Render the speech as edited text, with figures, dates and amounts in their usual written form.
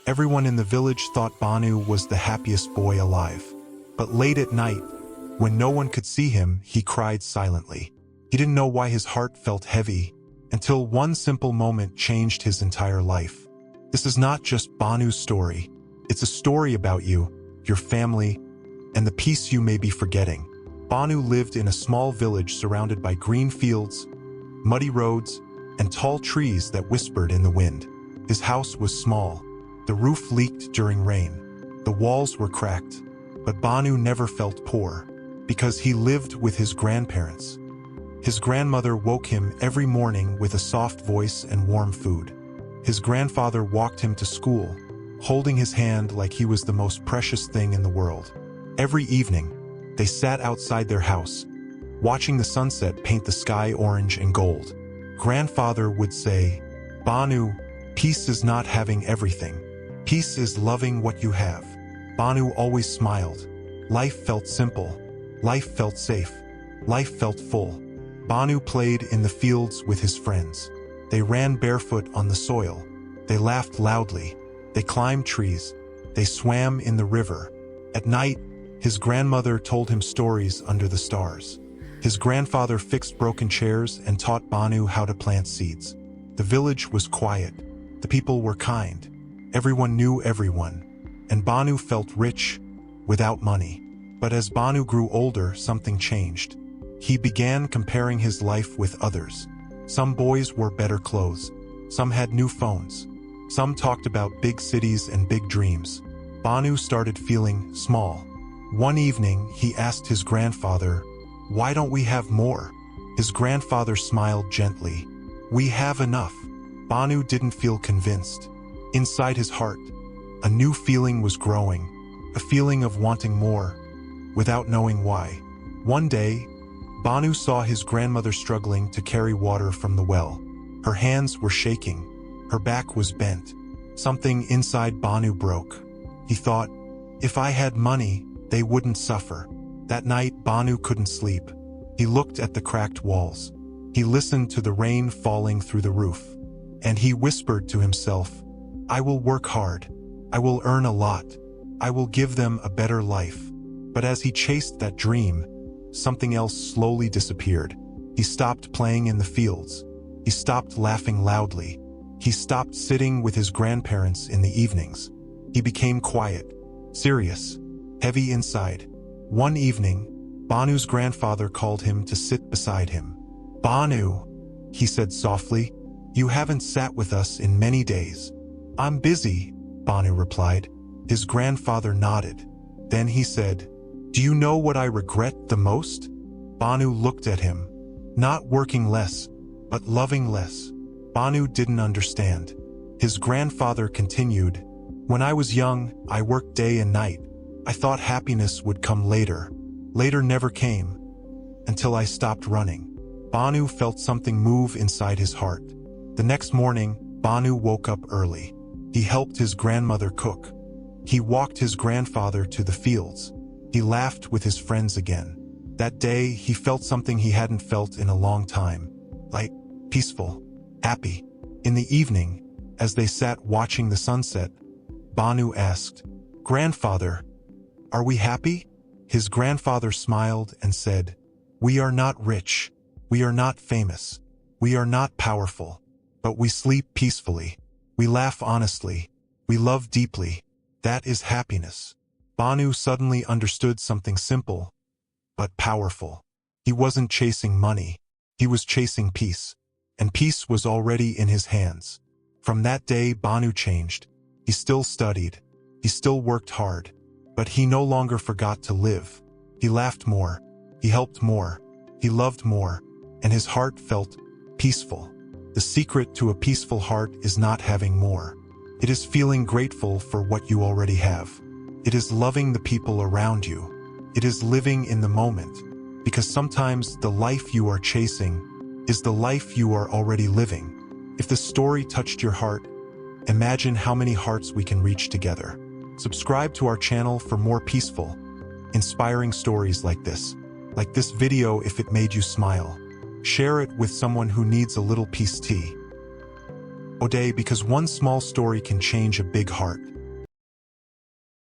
Everyone in the village thought Banu was the happiest boy alive. But late at night, when no one could see him, he cried silently. He didn't know why his heart felt heavy, until one simple moment changed his entire life. This is not just Banu's story. It's a story about you, your family, and the peace you may be forgetting. Banu lived in a small village surrounded by green fields, muddy roads, and tall trees that whispered in the wind. His house was small. The roof leaked during rain. The walls were cracked. But Banu never felt poor, because he lived with his grandparents. His grandmother woke him every morning with a soft voice and warm food. His grandfather walked him to school, holding his hand like he was the most precious thing in the world. Every evening, they sat outside their house, watching the sunset paint the sky orange and gold. Grandfather would say, "Banu, peace is not having everything. Peace is loving what you have." Banu always smiled. Life felt simple. Life felt safe. Life felt full. Banu played in the fields with his friends. They ran barefoot on the soil. They laughed loudly. They climbed trees. They swam in the river. At night, his grandmother told him stories under the stars. His grandfather fixed broken chairs and taught Banu how to plant seeds. The village was quiet. The people were kind. Everyone knew everyone. And Banu felt rich, without money. But as Banu grew older, something changed. He began comparing his life with others. Some boys wore better clothes. Some had new phones. Some talked about big cities and big dreams. Banu started feeling small. One evening, he asked his grandfather, "Why don't we have more?" His grandfather smiled gently. "We have enough." Banu didn't feel convinced. Inside his heart, a new feeling was growing, a feeling of wanting more, without knowing why. One day, Banu saw his grandmother struggling to carry water from the well. Her hands were shaking. Her back was bent. Something inside Banu broke. He thought, if I had money, they wouldn't suffer. That night, Banu couldn't sleep. He looked at the cracked walls. He listened to the rain falling through the roof. And he whispered to himself, "I will work hard. I will earn a lot. I will give them a better life." But as he chased that dream, something else slowly disappeared. He stopped playing in the fields. He stopped laughing loudly. He stopped sitting with his grandparents in the evenings. He became quiet, serious, heavy inside. One evening, Banu's grandfather called him to sit beside him. "Banu," he said softly, "you haven't sat with us in many days." "I'm busy," Banu replied. His grandfather nodded. Then he said, "Do you know what I regret the most?" Banu looked at him. "Not working less, but loving less." Banu didn't understand. His grandfather continued, "When I was young, I worked day and night. I thought happiness would come later. Later never came, until I stopped running." Banu felt something move inside his heart. The next morning, Banu woke up early. He helped his grandmother cook. He walked his grandfather to the fields. He laughed with his friends again. That day, he felt something he hadn't felt in a long time. Light, peaceful, happy. In the evening, as they sat watching the sunset, Banu asked, "Grandfather, are we happy?" His grandfather smiled and said, "We are not rich. We are not famous. We are not powerful. But we sleep peacefully. We laugh honestly. We love deeply. That is happiness." Banu suddenly understood something simple, but powerful. He wasn't chasing money. He was chasing peace. And peace was already in his hands. From that day, Banu changed. He still studied. He still worked hard. But he no longer forgot to live. He laughed more. He helped more. He loved more. And his heart felt peaceful. The secret to a peaceful heart is not having more. It is feeling grateful for what you already have. It is loving the people around you. It is living in the moment. Because sometimes the life you are chasing is the life you are already living. If the story touched your heart, imagine how many hearts we can reach together. Subscribe to our channel for more peaceful, inspiring stories like this video if it made you smile. Share it with someone who needs a little peace tea. Today, because one small story can change a big heart.